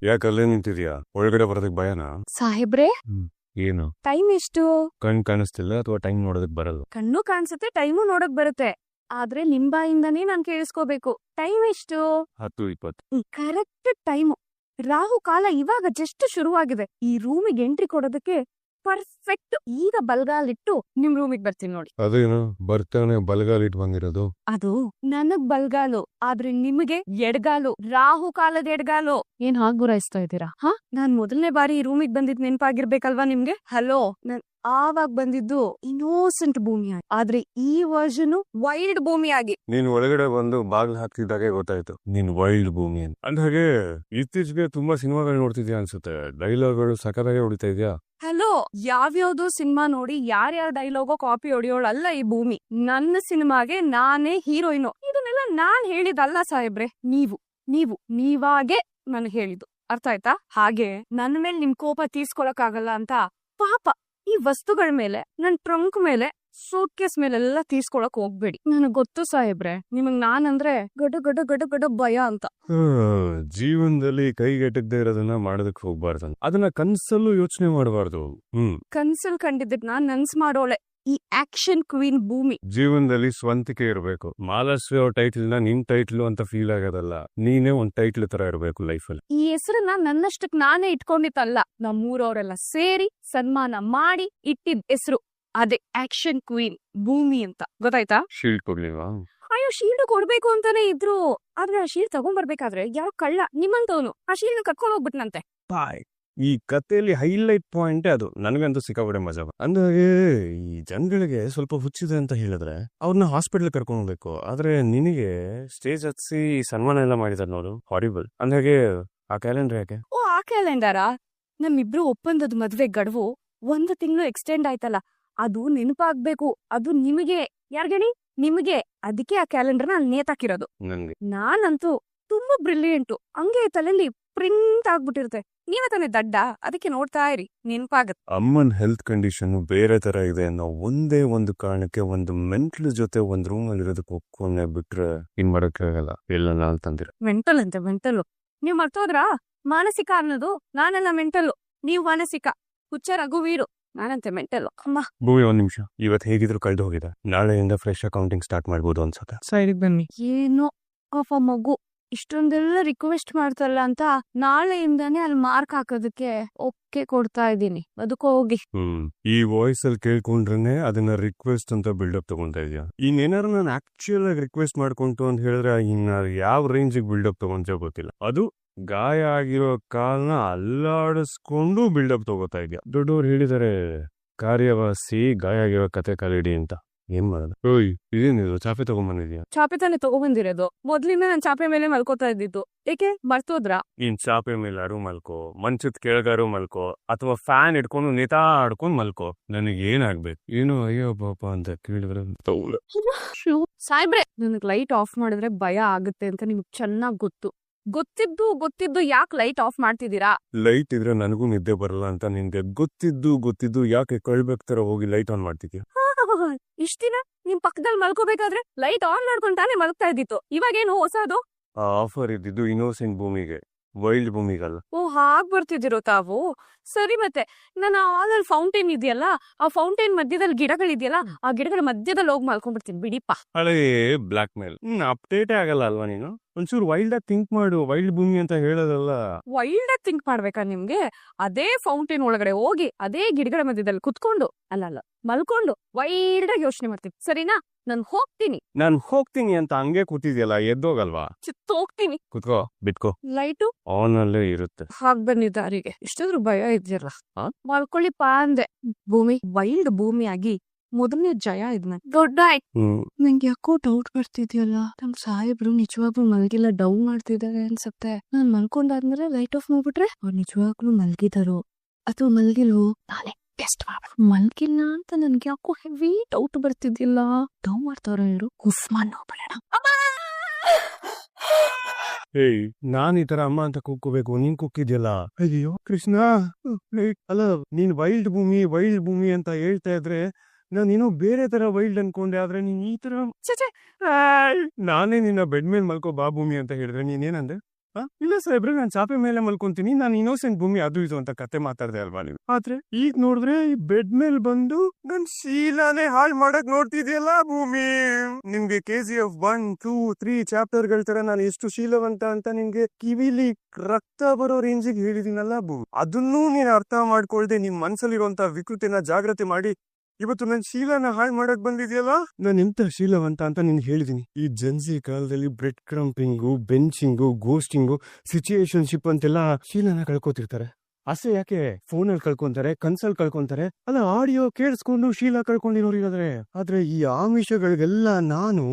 ಯಾಕೆ ಅಲ್ಲೇ ನಿಂತಿದ್ಯಾ? ಒಳಗಡೆ ಬರೋದಕ್ ಭಯನಾ? ಸಾಹೇಬ್ರೆ, ಏನು? ಟೈಮ್ ಎಷ್ಟು? ಕಣ್ ಕಾಣಿಸ್ತಿಲ್ಲ ಅಥವಾ ಟೈಮ್ ನೋಡೋದಕ್ ಬರಲ್ಲ? ಕಣ್ಣು ಕಾಣಿಸುತ್ತೆ, ಟೈಮು ನೋಡಕ್ ಬರುತ್ತೆ. ಆದ್ರೆ ನಿಮ್ ಬಾಯಿಂದಾನೇ ನಾನ್ ಕೇಳಿಸ್ಕೋಬೇಕು. ಟೈಮ್ ಎಷ್ಟು? 10:20. Correct time. ರಾಹು ಕಾಲ ಇವಾಗ ಜಸ್ಟ್ ಶುರುವಾಗಿದೆ. ಈ ರೂಮಿಗೆ ಎಂಟ್ರಿ ಕೊಡೋದಕ್ಕೆ ಪರ್ಫೆಕ್ಟ್. ಈಗ ಬಲ್ಗಾಲಿಟ್ಟು ನಿಮ್ ರೂಮಿಗೆ ಬರ್ತೀನಿ ನೋಡಿ. ಅದೇನು ಬರ್ತಾನೆ ಬಲಗಾಲ ಇಟ್ಬಂದಿರೋದು? ಅದು ನನಗ್ ಬಲ್ಗಾಲು, ಆದ್ರೆ ನಿಮಗೆ ಎಡ್ಗಾಲು. ರಾಹು ಕಾಲದ ಎಡ್ಗಾಲು. ಏನ್ ಹಾಗ್ ಗುರಾಯಿಸ್ತಾ ಇದ್ದೀರಾ? ನಾನ್ ಮೊದಲನೇ ಬಾರಿ ಈ ರೂಮಿಗೆ ಬಂದಿದ್ ನೆನ್ಪಾಗಿರ್ಬೇಕಲ್ವಾ ನಿಮ್ಗೆ? ಹಲೋ, ನಾನ್ ಆವಾಗ ಬಂದಿದ್ದು ಇನ್ನೋಸೆಂಟ್ ಭೂಮಿಯಾಗಿ, ಆದ್ರೆ ಈ ವರ್ಷನು ವೈಲ್ಡ್ ಭೂಮಿಯಾಗಿ. ನೀನ್ ಒಳಗಡೆ ಬಂದು ಬಾಗ್ಲು ಹಾಕ್ತಿದ್ದಾಗೆ ಗೊತ್ತಾಯ್ತು ನೀನ್ ವೈಲ್ಡ್ ಭೂಮಿ ಅಂತ. ಅಂದ್ಹಾಗೆ ಇತ್ತೀಚೆಗೆ ತುಂಬಾ ಸಿನಿಮಾಗಳು ನೋಡ್ತಿದ್ಯಾ ಅನ್ಸುತ್ತೆ. ಡೈಲಾಗ್ಗಳು ಸಖತ್ತಾಗೆ ಹೊಡಿತಾ ಇದ್ಯಾ. ಹಲೋ, ಯಾವ್ಯಾವ್ದೋ ಸಿನಿಮಾ ನೋಡಿ ಯಾರ್ಯಾರ ಡೈಲಾಗೋ ಕಾಪಿ ಹೊಡಿಯೋಳಲ್ಲ ಈ ಭೂಮಿ. ನನ್ನ ಸಿನಿಮಾಗೆ ನಾನೇ ಹೀರೋಯಿನು. ಇದನ್ನೆಲ್ಲ ನಾನ್ ಹೇಳಿದಲ್ಲ ಸಾಹೇಬ್ರೆ, ನೀವಾಗೆ ನನ್ಗೆ ಹೇಳಿದ್ದು. ಅರ್ಥ ಆಯ್ತಾ? ಹಾಗೆ ನನ್ನ ಮೇಲೆ ನಿಮ್ ಕೋಪ ತೀರ್ಸ್ಕೊಳಕ್ಕಾಗಲ್ಲ ಅಂತ ಪಾಪ ಈ ವಸ್ತುಗಳ ಮೇಲೆ, ನನ್ ಟ್ರಂಕ್ ಮೇಲೆ, ಸೂಟ್ ಕೇಸ್ ಮೇಲೆಲ್ಲ ತೀರ್ಸ್ಕೊಳಕ್ ಹೋಗ್ಬೇಡಿ. ನನಗ್ ಗೊತ್ತು ಸಾಹೇಬ್ರೆ, ನಿಮಗ್ ನಾನಂದ್ರೆ ಗಡ ಗಡ ಗಡ ಗಡ ಭಯ ಅಂತ. ಜೀವನದಲ್ಲಿ ಕೈಗೆಟಕದೇ ಇರೋದನ್ನ ಮಾಡೋದಕ್ ಹೋಗ್ಬಾರ್ದು. ಅದನ್ನ ಕನ್ಸಲ್ಲೂ ಯೋಚನೆ ಮಾಡಬಾರ್ದು. ಕನ್ಸಲ್ ಕಂಡಿದ್ದನ್ನ ನನ್ಸ್ ಮಾಡೋಳೆ ಈ ಆಕ್ಷನ್ ಕ್ವೀನ್ ಭೂಮಿ. ಜೀವನದಲ್ಲಿ ಸ್ವಂತಿಕೆ ಇರಬೇಕು. ಮಾಲಾಶ್ರೀ ಅವ್ರ ಟೈಟಲ್ ನ ನಿನ್ ಟೈಟ್ಲ್ ಅಂತ ಫೀಲ್ ಆಗೋದಲ್ಲ, ನೀನೇ ಒಂದ್ ಟೈಟ್ಲ್ ತರ ಇರಬೇಕು ಲೈಫ್ ಅಲ್ಲಿ. ಈ ಹೆಸರನ್ನ ನನ್ನಷ್ಟಕ್ ನಾನೇ ಇಟ್ಕೊಂಡಿತ್ತಲ್ಲ, ನಮ್ಮೂರವರೆಲ್ಲ ಸೇರಿ ಸನ್ಮಾನ ಮಾಡಿ ಇಟ್ಟಿದ್ ಹೆಸರು ಅದೇ ಆಕ್ಷನ್ ಕ್ವೀನ್ ಭೂಮಿ ಅಂತ. ಗೊತ್ತಾಯ್ತಾ? ಶೀಲ್ಡ್ ಕೊಡ್ಲಿವಾ? ಅಯ್ಯೋ, ಶೀಲ್ಡ್ ಕೊಡ್ಬೇಕು ಅಂತಾನೆ ಇದ್ರು. ಆದ್ರೆ ಆ ಶೀಲ್ಡ್ ತಗೊಂಡ್ಬರ್ಬೇಕಾದ್ರೆ ಯಾರೋ ಕಳ್ಳ ನಿಮ್ಮಂತವನು ಆ ಶೀಲ್ಡ್ ಕರ್ಕೊಂಡು ಹೋಗ್ಬಿಟ್ನಂತೆ. ಈ ಕಥೆಯಲ್ಲಿ ಹೈಲೈಟ್ ಪಾಯಿಂಟ್ ಅದು. ನನಗಂತೂ ಸಿಕ್ಕಾಪಟ್ಟೆ ಮಜಾ. ಅಂದ್ರೆ ಈ ಜನಗಳಿಗೆ ಸ್ವಲ್ಪ ಹುಚ್ಚಿದೆ ಅಂತ ಹೇಳಿದ್ರೆ ಅವ್ರನ್ನ ಹಾಸ್ಪಿಟಲ್ ಕರ್ಕೊಂಡು ಹೋಗ್ಬೇಕು. ಆದ್ರೆ ನಿನಗೆ ಸ್ಟೇಜ್ ಹತ್ಸಿ ಸನ್ಮಾನ ಎಲ್ಲ ಮಾಡಿದಾರೆ ನೋಡು, ಹಾರಿಬಲ್. ಅಂದಾಗೆ ಆ ಕ್ಯಾಲೆಂಡರ್ ಯಾಕೆ? ಓ, ಆ ಕ್ಯಾಲೆಂಡರಾ? ನಮ್ಮಿಬ್ರು ಒಪ್ಪಂದದ ಮದ್ವೆ ಗಡುವು 1 ತಿಂಗಳು ಎಕ್ಸ್ಟೆಂಡ್ ಆಯ್ತಲ್ಲ, ಅದು ನೆನಪಾಗ್ಬೇಕು. ಅದು ನಿಮಗೆ, ಯಾರ್ಗೇಳಿ? ನಿಮಗೆ. ಅದಕ್ಕೆ ಆ ಕ್ಯಾಲೆಂಡರ್ನ ಅಲ್ಲಿ ನೇತಾಕಿರೋದು. ನನ್ಗೆ ನಾನಂತೂ ತುಂಬಾ ಬ್ರಿಲಿಯಂಟು. ಹಂಗೆ ತಲೆಯಲ್ಲಿ ಪ್ರಿಂಟ್ ಆಗ್ಬಿಟ್ಟಿರುತ್ತೆ. ನೀವೇ ತಾನೇ ದಡ್ಡ, ಅದಕ್ಕೆ ನೋಡ್ತಾ ಇರಿ, ನೆನಪಾಗತ್ತೆ. ಅಮ್ಮನ್ ಹೆಲ್ತ್ ಕಂಡೀಷನ್ ಬೇರೆ ತರ ಇದೆ ಅನ್ನೋ ಒಂದೇ ಒಂದು ಕಾರಣಕ್ಕೆ ಒಂದು ಮೆಂಟಲ್ ಜೊತೆ ಒಂದ್ ರೂಮ್ ಅಲ್ಲಿ ಇರೋದಕ್ಕೆ ಒಪ್ಕೊಂಡೆ ಬಿಟ್ರೆ ಇನ್ ಮಾಡಕ್ಕಾಗಲ್ಲ. ಎಲ್ಲ ನಾಲ್ ತಂದಿರ ಮೆಂಟಲ್ ಅಂತೆ ಮೆಂಟಲ್. ನೀವ್ ಮರ್ತೋದ್ರ? ಮಾನಸಿಕ ಅನ್ನೋದು ನಾನೆಲ್ಲ ಮೆಂಟಲ್ಲು, ನೀವು ಮಾನಸಿಕ. ಹುಚ್ಚ ರಘುವೀರು, ನಾನಂತೆ ಮೆಂಟಲ್. ಅಮ್ಮ ಭೂಮಿ, ಒಂದ್ ನಿಮಿಷ. ಇವತ್ ಹೇಗಿದ್ರು ಕಳ್ದು ಹೋಗಿದೆ. ನಾಳೆಯಿಂದ ಫ್ರೆಶ್ ಅಕೌಂಟಿಂಗ್ ಸ್ಟಾರ್ಟ್ ಮಾಡ್ಬೋದು ಅನ್ಸುತ್ತೆ. ಸೈಡಿಗೆ ಬನ್ನಿ. ಏನೋ ಅಪ್ಪ ಮಗು ಇಷ್ಟೊಂದೆಲ್ಲ ರಿಕ್ವೆಸ್ಟ್ ಮಾಡ್ತಾರಲ್ಲ ಅಂತ ನಾಳೆಯಿಂದಾನೇ ಅಲ್ಲಿ ಮಾರ್ಕ್ ಹಾಕೋದಕ್ಕೆ ಒಪ್ಪಿಗೆ ಕೊಡ್ತಾ ಇದ್ದೀನಿ. ಅದಕ್ಕೆ ಹೋಗಿ. ಈ ವಾಯ್ಸ್ ಅಲ್ಲಿ ಕೇಳ್ಕೊಂಡ್ರೆ ಅದನ್ನ ರಿಕ್ವೆಸ್ಟ್ ಅಂತ ಬಿಲ್ಡಪ್ ತಗೊಂತಾ ಇದೆಯಾ? ಇನ್ನೇನಾರು ನಾನು ಆಕ್ಚುಯಲ್ ಆಗಿ ರಿಕ್ವೆಸ್ಟ್ ಮಾಡ್ಕೊಂತು ಅಂತ ಹೇಳಿದ್ರೆ ಇನ್ನ ಯಾವ ರೇಂಜಿಗೆ ಬಿಲ್ಡಪ್ ತಗೊಂತ ಗೊತ್ತಿಲ್ಲ. ಅದು ಗಾಯ ಆಗಿರೋ ಕಾಲ್ನ ಅಲ್ಲಾಡಿಸ್ಕೊಂಡು ಬಿಲ್ಡಪ್ ತಗೋತಾ ಇದೆಯಾ. ದೊಡ್ಡವ್ರು ಹೇಳಿದಾರೆ, ಕಾರ್ಯವಾಸಿ ಗಾಯ ಆಗಿರೋ ಕತೆ ಕಾಲಿಡಿ ಅಂತ. ಏನ್ ಮಾಡೋದು? ಓಯ್, ಇದೇನಿದು ಚಾಪೆ ತಗೊಂಡ್ಬಂದಿದ್ಯಾ? ಚಾಪೆ ತಾನೆ ತಗೊಂಡ್ಬಂದಿರೋದು. ಮೊದ್ಲಿಂದ ನಾನು ಚಾಪೆ ಮೇಲೆ ಮಲ್ಕೋತಾ ಇದ್ದಿದ್ದು. ಏಕೆ ಮರ್ತೋದ್ರಾ? ಇನ್ ಚಾಪೆ ಮೇಲಾರು ಮಲ್ಕೋ, ಮಂಚದ ಕೆಳಗಾರು ಮಲ್ಕೋ, ಅಥವಾ ಫ್ಯಾನ್ ಇಟ್ಕೊಂಡು ನೇತಾಡ್ಕೊಂಡ್ ಮಲ್ಕೋ. ನನಗೆ ಏನಾಗ್ಬೇಕು? ಏನು ಅಯ್ಯೋ ಪಾಪ ಅಂತ ಕೇಳಿದ್ರೆ ಸಾಯ್ಬ್ರೆ, ನನಗ್ ಲೈಟ್ ಆಫ್ ಮಾಡಿದ್ರೆ ಭಯ ಆಗುತ್ತೆ ಅಂತ ನಿಮ್ಗೆ ಚೆನ್ನಾಗ್ ಗೊತ್ತಿದ್ದು ಯಾಕೆ ಲೈಟ್ ಆಫ್ ಮಾಡ್ತಿದ್ದೀರಾ? ಲೈಟ್ ಇದ್ರೆ ನನಗೂ ನಿದ್ದೆ ಬರಲ್ಲ ಅಂತ ನಿನ್ಗೆ ಗೊತ್ತಿದ್ದು ಯಾಕೆ ಕಳ್ಬೇಕ್ ತರ ಹೋಗಿ ಲೈಟ್ ಆನ್ ಮಾಡ್ತಿದ್ಯಾ? ಇಷ್ಟ ದಿನ ನಿಮ್ ಪಕ್ಕದಲ್ಲಿ ಮಲ್ಕೋಬೇಕಾದ್ರೆ ಲೈಟ್ ಆನ್ ಮಾಡ್ಕೊಂಡ್ ತಾನೇ ಮಲ್ಕ್ತಾ ಇದ್ದಿತ್ತು. ಇವಾಗೇನು ಹೊಸದು? ಆ ಆಫರ್ ಇದ್ದಿದ್ದು ಇನ್ನೋಸೆಂಟ್ ಭೂಮಿಗೆ, ವೈಲ್ಡ್ ಭೂಮಿಗಲ್ಲ. ಓ, ಹಾಗ್ ಬರ್ತಿದಿರೋ ತಾವು. ಸರಿ, ಮತ್ತೆ ನನ್ನ ಹಾಲಲ್ಲಿ ಫೌಂಟೇನ್ ಇದೆಯಲ್ಲ, ಆ ಫೌಂಟೇನ್ ಮಧ್ಯದಲ್ಲಿ ಗಿಡಗಳಿದೆಯಲ್ಲ, ಆ ಗಿಡಗಳ ಮಧ್ಯದಲ್ಲಿ ಹೋಗಿ ಮಲ್ಕೊಂಡ್ಬಿಡ್ತೀನಿ ಬಿಡಿಪ್ಪ. ಹಳೆ ಬ್ಲಾಕ್ ಮೇಲ್. ಅಪ್ಡೇಟೇ ಆಗಲ್ಲ ಅಲ್ವಾ ನೀನು? ಒಂಚೂರು ವೈಲ್ಡ್ ಆಗಿ ಥಿಂಕ್ ಮಾಡು. ವೈಲ್ಡ್ ಭೂಮಿ ಅಂತ ಹೇಳೋದಲ್ಲ. ವೈಲ್ಡ್ ಆಗಿ ಥಿಂಕ್ ಮಾಡ್ಬೇಕಾ ನಿಮ್ಗೆ? ಅದೇ ಫೌಂಟೇನ್ ಒಳಗಡೆ ಹೋಗಿ ಅದೇ ಗಿಡಗಳ ಮಧ್ಯದಲ್ಲಿ ಕುತ್ಕೊಂಡು ಅಲ್ಲ ಮಲ್ಕೊಂಡು ವೈಲ್ಡ್ ಆಗಿ ಯೋಚನೆ ಮಾಡ್ತೀನಿ. ಸರಿನಾ? ನಾನು ಹೋಗ್ತೀನಿ ಅಂತ ಹಂಗೆ ಕೂತಿದ್ಯಲ್ಲ, ಎದ್ದೋಗಲ್ವಾ? ಹೋಗ್ತೀನಿ. ಕುತ್ಕೋ, ಬಿಟ್ಕೋ. ಲೈಟು ಆನ್ ಅಲ್ಲೇ ಇರುತ್ತೆ. ಹಾಗ್ ಬನ್ನಿ ದಾರಿಗೆ. ಇಷ್ಟಾದ್ರೂ ಭಯ ಇದೆಯಲ್ಲ, ಮಲ್ಕೊಳ್ಳಿಪ್ಪ ಅಂದೆ. ಭೂಮಿ ವೈಲ್ಡ್ ಭೂಮಿಯಾಗಿ ಮೊದಲನೇ ಜಯ ಇದ್ನ ದೊಡ್ಡ ಆಯ್ತು. ನಂಗೆ ಯಾಕೋ ಡೌಟ್ ಬರ್ತಿದ್ಯಲ್ಲ, ನಮ್ ಸಾಹೇಬ್ರು ನಿಜವಾಗ್ಲೂ ಮಲ್ಗಿಲ್ಲ, ಡೌನ್ ಮಾಡ್ತಿದ್ದಾರೆ ಅನ್ಸತ್ತೆ. ನಾನ್ ಮಲ್ಕೊಂಡಾದ್ಮೇಲೆ ಲೈಟ್ ಆಫ್ ಮಾಡ್ಬಿಟ್ರೆ ಅವ್ರು ನಿಜವಾಗ್ಲೂ ಮಲ್ಗಿದಾರೋ ಅಥವಾ ಮಲ್ಗಿಲ್ವೋ ನಾನೇ ಟೆಸ್ಟ್ ಮಾಡ್ಬೇಕು. ಮಲ್ಗಿಲ್ಲ ಅಂತ ನನ್ಗೆ ಯಾಕೋ ಹೆವಿ ಡೌಟ್ ಬರ್ತಿದ್ದಿಲ್ಲ. ಡೌ ಮಾಡ್ತಾರ ಇವರು. ಉಸ್ಮಾನ್ ನೋಡ್ಬೇಡ. ಏಯ್, ನಾನ್ ಈ ತರ ಅಮ್ಮ ಅಂತ ಕೂಗ್ಕೋಬೇಕು, ನೀನ್ ಕೂಗಿದ್ಯಲ್ಲ. ಅಯ್ಯೋ ಕೃಷ್ಣ, ಅಲ್ಲ ನೀನ್ ವೈಲ್ಡ್ ಭೂಮಿ ಅಂತ ಹೇಳ್ತಾ ಇದ್ರೆ ನಾನೇನೋ ಬೇರೆ ತರ ವೈಲ್ಡ್ ಅನ್ಕೊಂಡೆ. ಆದ್ರೆ ನೀನ್ ಈ ತರ ನಾನೇ ನಿನ್ನ ಬೆಡ್ ಮೇಲ್ ಮಲ್ಕೋ ಬಾ ಭೂಮಿ ಅಂತ ಹೇಳಿದ್ರೆ ನೀನೇನಂದೆ? ಇಲ್ಲ ಸಾಹೇಬ್ರೆ, ನಾನು ಚಾಪೆ ಮೇಲೆ ಮಲ್ಕೊಂತೀನಿ, ನಾನು ಇನ್ನೋಸೆಂಟ್ ಭೂಮಿ ಅದು ಇದು ಅಂತ ಕತೆ ಮಾತಾಡ್ದೆ ಅಲ್ವಾ ನೀವು. ಆದ್ರೆ ಈಗ ನೋಡಿದ್ರೆ ಈ ಬೆಡ್ ಮೇಲ್ ಬಂದು ನನ್ ಶೀಲಾನೇ ಹಾಳ್ ಮಾಡಕ್ ನೋಡ್ತಿದ್ಯಲ್ಲ ಭೂಮಿ. ನಿಮ್ಗೆ KGF 1, 2, 3 ಚಾಪ್ಟರ್ ಗಳ ತರ ನಾನು ಎಷ್ಟು ಶೀಲವಂತ ಅಂತ ನಿಮ್ಗೆ ಕಿವಿಲಿ ರಕ್ತ ಬರೋ ರೇಂಜಿಗೆ ಹೇಳಿದೀನಲ್ಲ ಭೂಮಿ. ಅದನ್ನೂ ನೀನ್ ಅರ್ಥ ಮಾಡ್ಕೊಳ್ದೆ ನಿಮ್ ಮನ್ಸಲ್ಲಿರುವಂತ ವಿಕೃತಿನ ಜಾಗ್ರತೆ ಮಾಡಿ ಇವತ್ತು ನನ್ ಶೀಲನ ಹಾಳ್ ಮಾಡಕ್ ಬಂದಿದ್ಯಲ್ಲ. ನಾನು ಎಂತ ಶೀಲವಂತ ಅಂತ ನಿನ್ಗೆ ಹೇಳಿದೀನಿ. ಈ ಜನ್ಸಿ ಕಾಲದಲ್ಲಿ ಬ್ರೆಡ್ ಕ್ರಂಪಿಂಗು, ಬೆಂಚಿಂಗು, ಗೋಸ್ಟಿಂಗು, ಸಿಚುಯೇಷನ್ಶಿಪ್ ಅಂತೆಲ್ಲ ಶೀಲನ ಕಳ್ಕೊತಿರ್ತಾರೆ. ಅಷ್ಟೇ ಯಾಕೆ ಫೋನಲ್ಲಿ ಕಳ್ಕೊಂತಾರೆ, ಕನ್ಸಲ್ ಕಳ್ಕೊಂತಾರೆ, ಅಲ್ಲ ಆಡಿಯೋ ಕೇಳಿಸ್ಕೊಂಡು ಶೀಲ ಕಳ್ಕೊಂಡಿರೋರಿಗಾದ್ರೆ. ಆದ್ರೆ ಈ ಆಮಿಷಗಳಿಗೆಲ್ಲ ನಾನು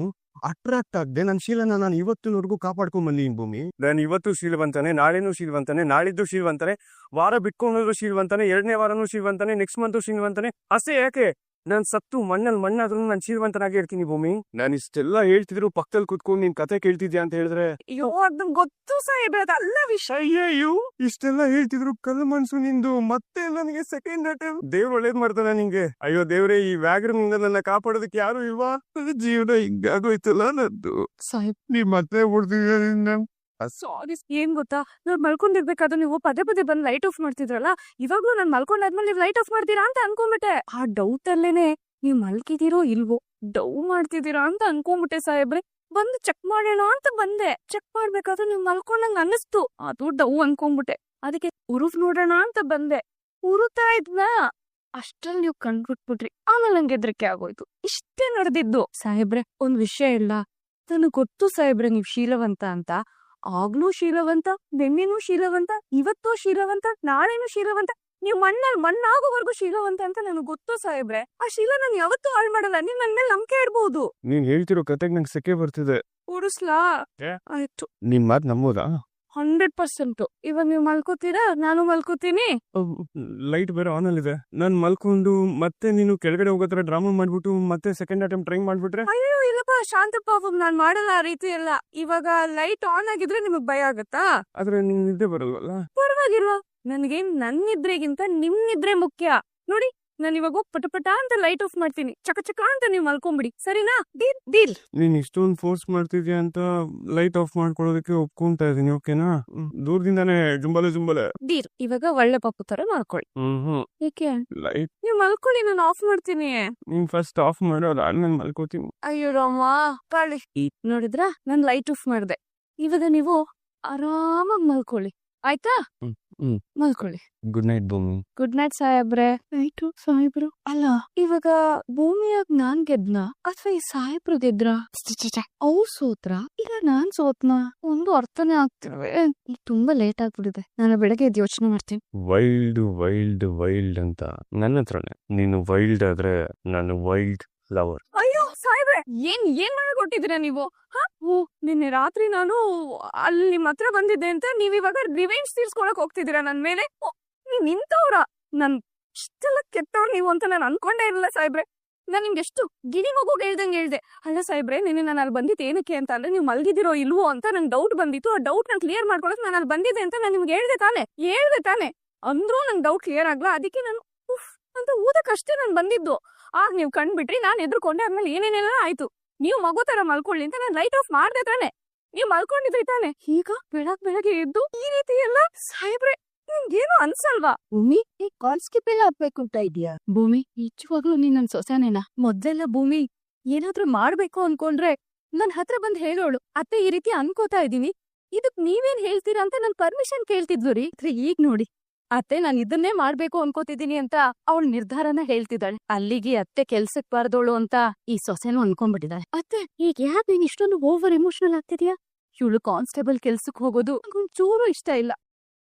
ಅಟ್ರಾಕ್ಟ್ ಆಗದೆ ನನ್ನ ಶೀಲನ ನಾನು ಇವತ್ತಿನವರೆಗೂ ಕಾಪಾಡ್ಕೊಂಡ್ ಬಂದಿದ್ದೀನಿ ಭೂಮಿ. ನಾನು ಇವತ್ತು ಶೀಲವಂತಾನೆ, ನಾಳೆನೂ ಶೀಲವಂತಾನೆ, ನಾಳಿದ್ದು ಶೀಲವಂತಾನೆ, ವಾರ ಬಿಟ್ಕೊಂಡ್ರು ಶೀಲವಂತಾನೆ, 2ನೇ ವಾರನೂ ಶೀಲವಂತಾನೆ, ನೆಕ್ಸ್ಟ್ ಮಂತ್ ಶೀಲವಂತಾನೆ. ಅಷ್ಟೇ ಯಾಕೆ ನಾನ್ ಸತ್ತು ಮಣ್ಣಾದ್ರೂ ನಾನು ಶೀಲವಂತನಾಗಿ ಇರ್ತೀನಿ ಭೂಮಿ. ನಾನು ಇಷ್ಟೆಲ್ಲ ಹೇಳ್ತಿದ್ರು ಪಕ್ಕದಲ್ಲಿ ಕುತ್ಕೊಂಡು ನಿನ್ ಕತೆ ಕೇಳ್ತಿದ್ಯಾ ಅಂತ ಹೇಳಿದ್ರೆ ಅಯ್ಯೋ ಅದ್ ಗೊತ್ತು ಸಾಹೇಬ್ರೆ, ಅದಲ್ಲ ವಿಷಯ. ಅಯ್ಯಯ್ಯೋ, ಇಷ್ಟೆಲ್ಲ ಹೇಳ್ತಿದ್ರು ಕಲ್ಲು ಮನ್ಸು ನಿಂದು. ಮತ್ತೆ ನನಗೆ ಸೆಕೆಂಡ್ ಅಟೆಂಪ್ಟ್. ದೇವ್ರು ಒಳ್ಳೇದ್ ಮಾಡ್ತಾನೆ ನಿಂಗೆ. ಅಯ್ಯೋ ದೇವ್ರೆ, ಈ ವ್ಯಾಘ್ರನಿಂದ ನನ್ನ ಕಾಪಾಡೋದಕ್ಕೆ ಯಾರು ಇಲ್ವಾ? ನನ್ನ ಜೀವನ ಹಿಂಗಾಗೋಯ್ತಲ್ಲ ನದ್ದು. ಸಾಹೇಬ್ ನೀ ಮತ್ತೆ ಬಿಡ್ತಿದ್ಯ. ಸಾರಿ, ಏನ್ ಗೊತ್ತಾ, ನಾನ್ ಮಲ್ಕೊಂಡಿರ್ಬೇಕಾದ್ರೆ ನೀವು ಪದೇ ಪದೇ ಬಂದ್ ಲೈಟ್ ಆಫ್ ಮಾಡ್ತಿದ್ರಲ್ಲ, ಇವಾಗ್ಲೂ ನಾನ್ ಮಲ್ಕೊಂಡಾದ್ಮೇಲೆ ನೀವ್ ಲೈಟ್ ಆಫ್ ಮಾಡ್ತೀರಾ ಅಂತ ಅನ್ಕೊಂಡ್ಬಿಟ್ಟೆ. ಆ ಡೌಟ್ ಅಲ್ಲೇನೆ ನೀವ್ ಮಲ್ಕಿದಿರೋ ಇಲ್ವೋ ಡೌ ಮಾಡ್ತಿದ್ದೀರಾ ಅಂತ ಅನ್ಕೊಂಡ್ಬಿಟ್ಟೆ ಸಾಹೇಬ್ರೆ. ಬಂದು ಚೆಕ್ ಮಾಡೋಣ ಅಂತ ಬಂದೆ. ಚೆಕ್ ಮಾಡ್ಬೇಕಾದ್ರೆ ನೀವ್ ಮಲ್ಕೊಂಡಂಗ್ ಅನ್ನಿಸ್ತು, ಅದು ಡೌ ಅನ್ಕೊಂಡ್ಬಿಟ್ಟೆ. ಅದಕ್ಕೆ ಉರುಫ್ ನೋಡೋಣ ಅಂತ ಬಂದೆ. ಉರುತ್ತಾ ಇದ್ನಾ, ಅಷ್ಟ್ರಲ್ಲಿ ನೀವು ಕಂಡ್ಬಿಟ್ಬಿಟ್ರಿ. ಆಮೇಲೆ ನಂಗೆ ಹೆದ್ರಿಕೆ ಆಗೋಯ್ತು. ಇಷ್ಟೇ ನಡೆದಿದ್ದು ಸಾಹೇಬ್ರೆ. ಒಂದ್ ವಿಷಯ ಇಲ್ಲ, ನನಗ್ ಗೊತ್ತು ಸಾಹೇಬ್ರೆ ನೀವ್ ಶೀಲವಂತ ಅಂತ. ಆಗ್ಲೂ ಶೀಲವಂತ, ನಿನ್ನೆನೂ ಶೀಲವಂತ, ಇವತ್ತೂ ಶೀಲವಂತ, ನಾಳೆನೂ ಶೀಲವಂತ, ನೀವ್ ಮಣ್ಣಾಗೋವರೆಗೂ ಶೀಲವಂತ ಅಂತ ನನಗ್ ಗೊತ್ತು ಸಾಹೇಬ್ರೆ. ಆ ಶೀಲ ನಾನು ಯಾವತ್ತೂ ಹಾಳು ಮಾಡಲ್ಲ. ನೀವ್ ನನ್ ಮೇಲೆ ನಂಬಿಕೆ ಇಡ್ಬೋದು. ನೀನ್ ಹೇಳ್ತಿರೋ ಕತೆಗ್ ನಂಗೆ ಸೆಕೆ ಬರ್ತಿದೆ. ಉಡಿಸ್ಲಾ? ಆಯ್ತು, ನಿನ್ ಮಾತ್ ನಂಬೋದಾ? 100%. ಇವಾಗ ನೀವ್ ಮಲ್ಕೋತೀರಾ, ನಾನು ಮಲ್ಕೋತೀನಿ. ಲೈಟ್ ಬೇರೆ ಆನ್ ಅಲ್ಲಿದೆ. ನಾನ್ ಮಲ್ಕೊಂಡು ಮತ್ತೆ ನೀನು ಕೆಳಗಡೆ ಹೋಗೋತರ ಡ್ರಾಮಾ ಮಾಡ್ಬಿಟ್ಟು ಮತ್ತೆ ಸೆಕೆಂಡ್ ಅಟೆಂಪ್ಟ್ ಟ್ರೈ ಮಾಡ್ಬಿಟ್ರೆ? ಅಯ್ಯೋ ಇಲ್ಲಪ್ಪ, ಶಾಂತಪ್ಪ, ನಾನ್ ಮಾಡಲ್ಲ ಆ ರೀತಿ ಎಲ್ಲ. ಇವಾಗ ಲೈಟ್ ಆನ್ ಆಗಿದ್ರೆ ನಿಮಗ್ ಭಯ ಆಗತ್ತಾ? ಆದ್ರೆ ನಿನ್ ನಿದ್ದೆ ಬರಲ್ವಲ್ಲ? ಪರವಾಗಿಲ್ಲ, ನನ್ಗೆ ನನ್ ನಿದ್ರೆಗಿಂತ ನಿಮ್ ನಿದ್ರೆ ಮುಖ್ಯ. ನೋಡಿ, ನಾನು ಇವಾಗ ಹೋಗಿ ಪಟ ಅಂತ ಲೈಟ್ ಆಫ್ ಮಾಡ್ತೀನಿ. ಚಕ ಅಂತ ನೀವ್ ಮಲ್ಕೊಂಬಿಡಿ, ಸರಿನಾ? ಡೀಲ್. ನೀನ್ ಇಷ್ಟೊಂದು ಫೋರ್ಸ್ ಮಾಡ್ತಿದ್ಯಾ ಅಂತ ಲೈಟ್ ಆಫ್ ಮಾಡ್ಕೊಳ್ಳೋದಕ್ಕೆ ಒಪ್ಕೊಂತಾ ಇದೀನಿ, ಓಕೆನಾ? ದೂರದಿಂದಾನೆ ಜುಂಬಲೆ. ಡೀಲ್. ಇವಾಗ ಒಳ್ಳೆ ಪಪ್ಪು ತರ ಮಾಡ್ಕೊಳ್ಳಿ. ಏಕೆ? ಲೈಟ್ ನೀವ್ ಮಲ್ಕೊಳ್ಳಿ, ನಾನು ಆಫ್ ಮಾಡ್ತೀನಿ. ನೀನ್ ಫಸ್ಟ್ ಆಫ್ ಮಾಡು, ಅದಾದ್ಮೇಲೆ ಮಲ್ಕೋತೀನಿ. ಅಯ್ಯೋ ರಾಮ, ಪಾಳಿ. ನೋಡಿದ್ರಾ, ನಾನ್ ಲೈಟ್ ಆಫ್ ಮಾಡ್ದೆ. ಇವಾಗ ನೀವು ಆರಾಮಾಗಿ ಮಲ್ಕೊಳ್ಳಿ, ಆಯ್ತಾ? ಮಲ್ಕೊಳ್ಳಿ. ಗುಡ್ ನೈಟ್ ಭೂಮಿ. ಗುಡ್ ನೈಟ್ ಸಾಹೇಬ್ರೆ. ನೈಟು ಸಾಹೇಬ್ರು. ಅಲ್ಲ, ಇವಾಗ ಭೂಮಿಯಾಗ ನಾನ್ ಗೆದ್ನಾ ಅಥವಾ ಈ ಸಾಹೇಬ್ರು ಗೆದ್ರಾ? ಅವ್ರು ಸೋತ್ರ ಈಗ ನಾನ್ ಸೋತ್ನಾ? ಒಂದು ಅರ್ಥನೇ ಆಗ್ತಿಲ್ವೇ. ಈಗ ತುಂಬಾ ಲೇಟ್ ಆಗ್ಬಿಟ್ಟಿದೆ. ನಾನು ಬೆಳಗ್ಗೆ ಎದ್ದು ಯೋಚನೆ ಮಾಡ್ತೀನಿ. ವೈಲ್ಡ್ ಅಂತ ನನ್ನ ಹತ್ರನೇ. ನೀನು ವೈಲ್ಡ್ ಆದ್ರೆ ನಾನು ವೈಲ್ಡ್ ಲವರ್. ಅಯ್ಯೋ ಸಾಹೇಬ್ರೆ, ಏನ್ ಮಾಡ್ಕೊಟ್ಟಿದ್ದೀರಾ ನೀವು? ನಿನ್ನೆ ರಾತ್ರಿ ನಾನು ಅಲ್ಲಿ ನಿಮ್ ಹತ್ರ ಬಂದಿದ್ದೆ ಅಂತ ನೀವ್ ಇವಾಗ ರಿವೆಂಜ್ ತೀರ್ಸ್ಕೊಳಕ್ ಹೋಗ್ತಿದ್ದೀರಾ ನನ್ ಮೇಲೆ? ನೀವ್ ನಿಂತವ್ರ? ನನ್ ಇಷ್ಟೆಲ್ಲ ಕೆಟ್ಟವ್ರು ನೀವು ಅಂತ ನಾನು ಅನ್ಕೊಂಡೇ ಇರಲಿಲ್ಲ ಸಾಹೇಬ್ರೆ. ನಾನ್ ನಿಮ್ಗೆ ಎಷ್ಟು ಗಿಣಿ ಮಗುಗೆ ಹೇಳ್ದೆ. ಅಲ್ಲ ಸಾಹೇಬ್ರೆ, ನಿನ್ನೆ ನಾನು ಅಲ್ಲಿ ಬಂದಿದ್ದು ಏನಕ್ಕೆ ಅಂತ ಅಂದ್ರೆ ನೀವು ಮಲ್ಗಿದಿರೋ ಇಲ್ವೋ ಅಂತ ನಂಗೆ ಡೌಟ್ ಬಂದಿತ್ತು. ಆ ಡೌಟ್ ನಾನು ಕ್ಲಿಯರ್ ಮಾಡ್ಕೊಳಕ್ ನಾನು ಅಲ್ಲಿ ಬಂದಿದ್ದೆ ಅಂತ ನಾನು ನಿಮ್ಗೆ ಹೇಳ್ದೆ ತಾನೆ. ಅಂದ್ರೂ ನಂಗೆ ಡೌಟ್ ಕ್ಲಿಯರ್ ಆಗ್ಲಾ, ಅದಕ್ಕೆ ನಾನು ಅಂತ ಊದಕ್ಕಷ್ಟೇ ನಾನು ಬಂದಿದ್ದು. ಆಗ ನೀವು ಕಂಡ್ಬಿಟ್ರಿ, ನಾನು ಎದ್ರುಕೊಂಡೆ. ಆದ್ಮೇಲೆ ಏನೇನೆಲ್ಲ ಆಯ್ತು. ನೀವು ಮಗು ತರ ಮಲ್ಕೊಳ್ಳಿ ಅಂತ ನಾನು ಲೈಟ್ ಆಫ್ ಮಾಡ್ದೆ ತಾನೆ. ನೀವು ಮಲ್ಕೊಂಡಿದ್ರಿ ತಾನೆ. ಈಗ ಬೆಳಗ್ಗೆ ಎದ್ದು ಈ ರೀತಿ ಎಲ್ಲ ಸಾಹೇಬ್ರೆ, ನಿಮ್ಗೇನು ಅನ್ಸಲ್ವಾ? ಭೂಮಿ, ಈ ಕಾಲ್ ಸ್ಕಿಪ್ ಎಲ್ಲ ಹಾಕ್ಬೇಕು ಅಂತ ಇದೆಯಾ? ಭೂಮಿ, ನಿಜವಾಗ್ಲೂ ನೀನ್ ನನ್ ಸೊಸೆನೇನಾ? ಮೊದ್ಲೆಲ್ಲ ಭೂಮಿ ಏನಾದ್ರೂ ಮಾಡ್ಬೇಕು ಅನ್ಕೊಂಡ್ರೆ ನನ್ ಹತ್ರ ಬಂದ್ ಹೇಳೋಳು, ಅತ್ತೆ ಈ ರೀತಿ ಅನ್ಕೋತಾ ಇದೀನಿ, ಇದಕ್ ನೀವೇನ್ ಹೇಳ್ತೀರಾ ಅಂತ ನನ್ ಪರ್ಮಿಷನ್ ಕೇಳ್ತಿದ್ಲು ರೀ. ಈಗ ನೋಡಿ, ಅತ್ತೆ ನಾನು ಇದನ್ನೇ ಮಾಡ್ಬೇಕು ಅನ್ಕೋತಿದೀನಿ ಅಂತ ಅವಳ ನಿರ್ಧಾರನ ಹೇಳ್ತಿದ್ದಾಳೆ. ಅಲ್ಲಿಗೆ ಅತ್ತೆ ಕೆಲ್ಸಕ್ ಬಾರ್ದೋಳು ಅಂತ ಈ ಸೊಸೆನೂ ಅನ್ಕೊಂಡ್ಬಿಟ್ಟಿದ್ದಾಳೆ. ಅತ್ತೆ, ಈಗ ಯಾಕೆ ನೀನ್ ಇಷ್ಟೊಂದು ಓವರ್ ಎಮೋಷನಲ್ ಆಗ್ತಿದ್ಯಾ? ಇವಳು ಕಾನ್ಸ್ಟೇಬಲ್ ಕೆಲ್ಸಕ್ ಹೋಗೋದು ಒಂಚೂರು ಇಷ್ಟ ಇಲ್ಲ.